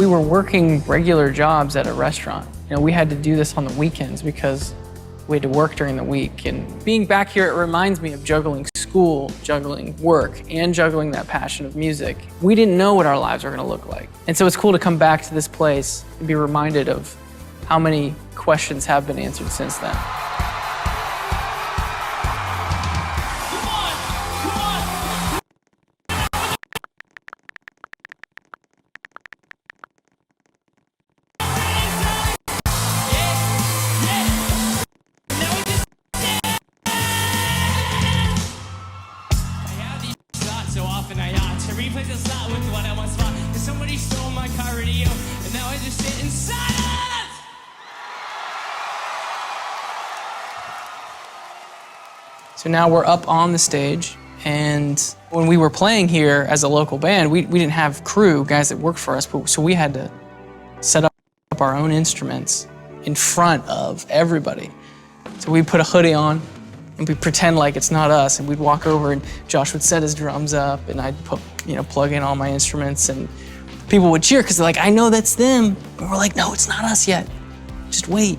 We were working regular jobs at a restaurant. You know, we had to do this on the weekends because we had to work during the week. And being back here, it reminds me of juggling school, juggling work, and juggling that passion of music. We didn't know what our lives were gonna look like. And so it's cool to come back to this place and be reminded of how many questions have been answered since then. So often I ought to replace the slot with what I once thought. Cause somebody stole my car radio, and now I just sit in silence! So now we're up on the stage, and when we were playing here as a local band, we didn't have crew, guys that worked for us, so we had to set up our own instruments in front of everybody. So we put a hoodie on, and we'd pretend like it's not us, and we'd walk over and Josh would set his drums up, and I'd plug in all my instruments, and people would cheer because they're like, I know that's them. But we're like, no, it's not us yet. Just wait.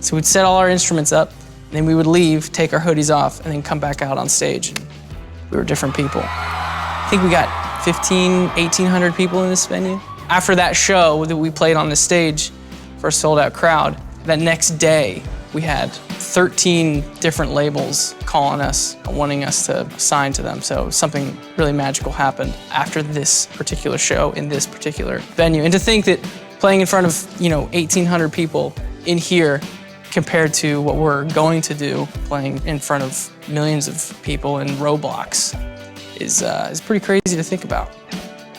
So we'd set all our instruments up, and then we would leave, take our hoodies off, and then come back out on stage. And we were different people. I think we got 1,800 people in this venue. After that show that we played on the stage for a sold-out crowd, that next day, we had 13 different labels calling us, wanting us to sign to them. So something really magical happened after this particular show in this particular venue. And to think that playing in front of 1,800 people in here compared to what we're going to do, playing in front of millions of people in Roblox, is pretty crazy to think about.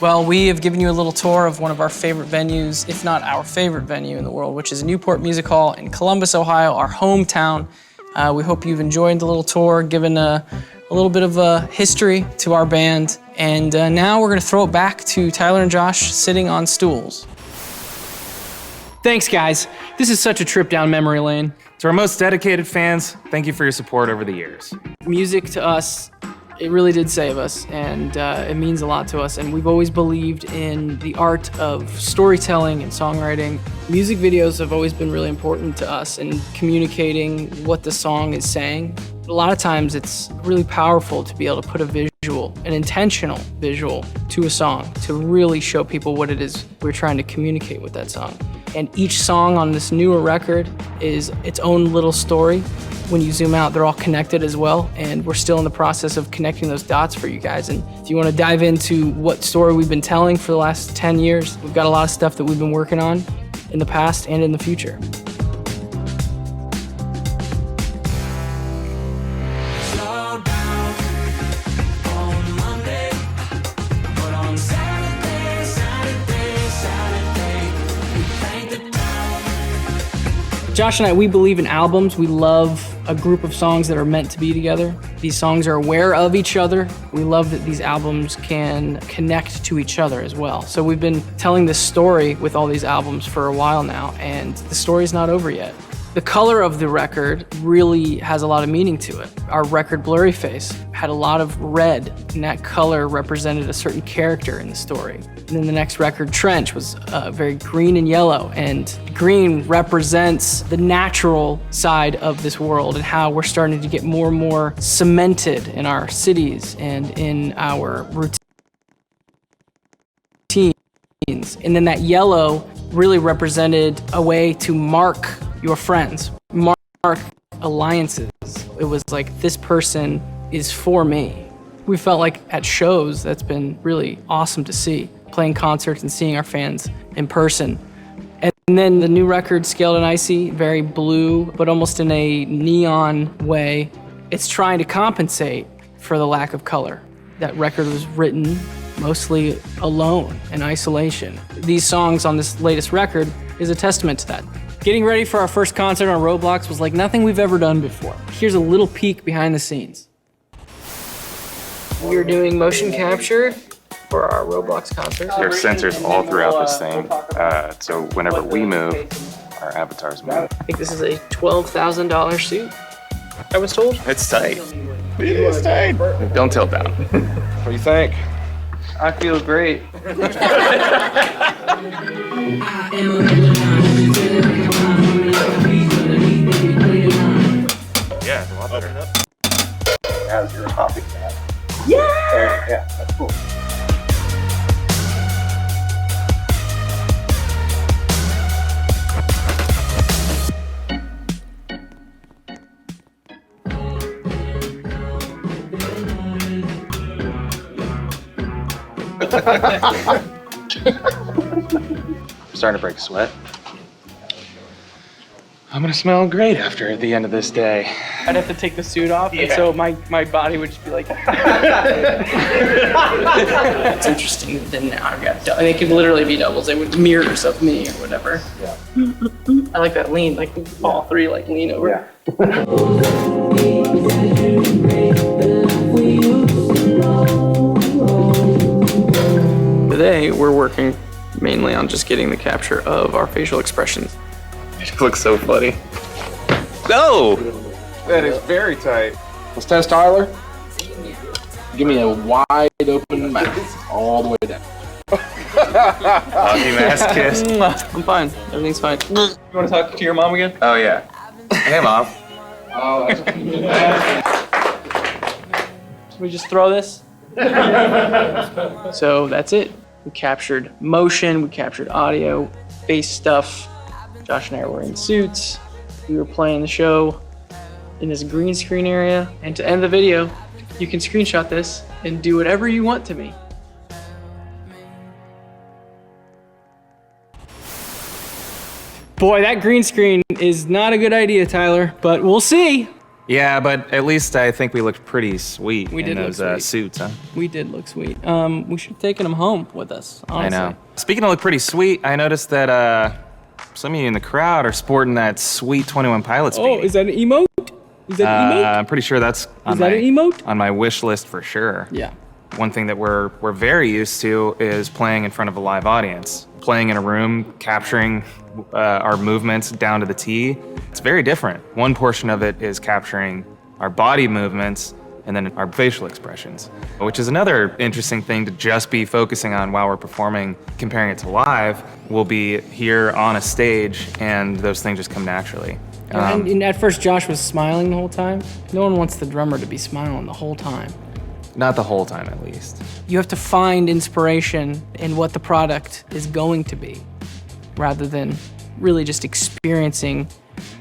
Well, we have given you a little tour of one of our favorite venues, if not our favorite venue in the world, which is Newport Music Hall in Columbus, Ohio, our hometown. We hope you've enjoyed the little tour, given a little bit of a history to our band. And now we're gonna throw it back to Tyler and Josh sitting on stools. Thanks, guys. This is such a trip down memory lane. To our most dedicated fans, thank you for your support over the years. Music to us, it really did save us, and it means a lot to us. And we've always believed in the art of storytelling and songwriting. Music videos have always been really important to us in communicating what the song is saying. A lot of times it's really powerful to be able to put a visual, an intentional visual, to a song to really show people what it is we're trying to communicate with that song. And each song on this newer record is its own little story. When you zoom out, they're all connected as well, and we're still in the process of connecting those dots for you guys. And if you want to dive into what story we've been telling for the last 10 years, we've got a lot of stuff that we've been working on in the past and in the future. Josh and I, we believe in albums. We love a group of songs that are meant to be together. These songs are aware of each other. We love that these albums can connect to each other as well. So we've been telling this story with all these albums for a while now, and the story's not over yet. The color of the record really has a lot of meaning to it. Our record, Blurry Face, had a lot of red, and that color represented a certain character in the story. And then the next record, Trench, was very green and yellow, and green represents the natural side of this world and how we're starting to get more and more cemented in our cities and in our routines. And then that yellow really represented a way to mark your friends, mark alliances. It was like, this person is for me. We felt like at shows, that's been really awesome to see, playing concerts and seeing our fans in person. And then the new record, Scaled and Icy, very blue, but almost in a neon way. It's trying to compensate for the lack of color. That record was written mostly alone, in isolation. These songs on this latest record is a testament to that. Getting ready for our first concert on Roblox was like nothing we've ever done before. Here's a little peek behind the scenes. We're doing motion capture for our Roblox concert. There are sensors all throughout this thing, so whenever we move, our avatars move. I think this is a $12,000 suit, I was told. It's tight. It is tight. Don't tilt down. What do you think? I feel great. Yeah, it's a lot better. As you're hopping that. Yeah, that's cool. I'm starting to break a sweat. I'm gonna smell great after the end of this day. I'd have to take the suit off, and so my body would just be like. It's interesting that now I've got, they could literally be doubles. They would mirrors of me or whatever. Yeah. I like that lean, like all three like lean over. Yeah. Today we're working mainly on just getting the capture of our facial expressions. It looks so funny. No! That is very tight. Let's test Tyler. Give me a wide open mouth all the way down. Hockey mask kiss. I'm fine. Everything's fine. You want to talk to your mom again? Oh yeah. Hey mom. Oh, that's Should we just throw this? So that's it. We captured motion, we captured audio, face stuff. Josh and I are wearing suits. We were playing the show in this green screen area. And to end the video, you can screenshot this and do whatever you want to me. Boy, that green screen is not a good idea, Tyler, but we'll see. Yeah, but at least I think we looked pretty sweet We in did look those sweet. suits, huh? We did look sweet. We should have taken them home with us, honestly. I know. Speaking of look pretty sweet, I noticed that some of you in the crowd are sporting that sweet 21 Pilots Oh, beanie. is that an emote? Is that an emote? I'm pretty sure that's on Is that my an emote? on my wish list for sure. Yeah. One thing that we're very used to is playing in front of a live audience, playing in a room, capturing our movements down to the T. It's very different. One portion of it is capturing our body movements and then our facial expressions, which is another interesting thing to just be focusing on while we're performing. Comparing it to live, we'll be here on a stage and those things just come naturally. And at first, Josh was smiling the whole time. No one wants the drummer to be smiling the whole time. Not the whole time, at least. You have to find inspiration in what the product is going to be, rather than really just experiencing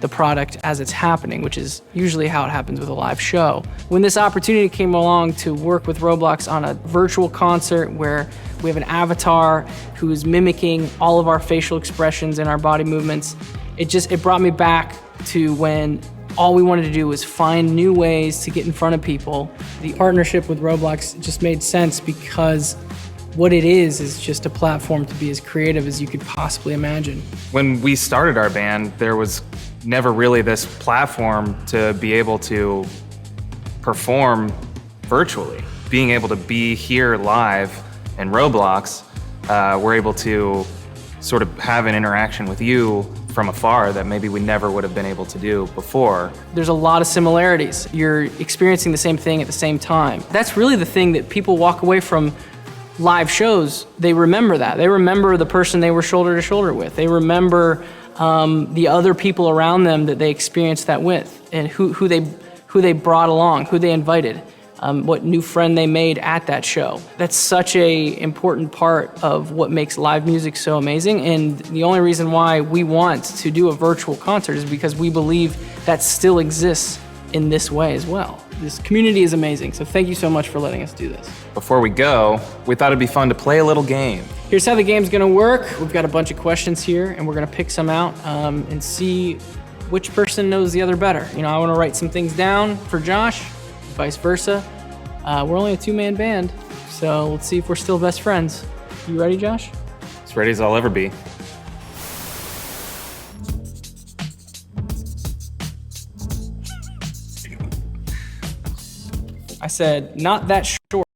the product as it's happening, which is usually how it happens with a live show. When this opportunity came along to work with Roblox on a virtual concert where we have an avatar who is mimicking all of our facial expressions and our body movements, it brought me back to when all we wanted to do was find new ways to get in front of people. The partnership with Roblox just made sense because what it is just a platform to be as creative as you could possibly imagine. When we started our band, there was never really this platform to be able to perform virtually. Being able to be here live in Roblox, we're able to sort of have an interaction with you from afar that maybe we never would have been able to do before. There's a lot of similarities. You're experiencing the same thing at the same time. That's really the thing that people walk away from live shows. They remember that. They remember the person they were shoulder to shoulder with. They remember the other people around them that they experienced that with, and who they brought along, who they invited, what new friend they made at that show. That's such a important part of what makes live music so amazing, and the only reason why we want to do a virtual concert is because we believe that still exists in this way as well. This community is amazing, so thank you so much for letting us do this. Before we go, we thought it'd be fun to play a little game. Here's how the game's gonna work. We've got a bunch of questions here, and we're gonna pick some out and see which person knows the other better. You know, I wanna write some things down for Josh, vice versa. We're only a two-man band, so let's see if we're still best friends. You ready, Josh? As ready as I'll ever be. I said, not that short.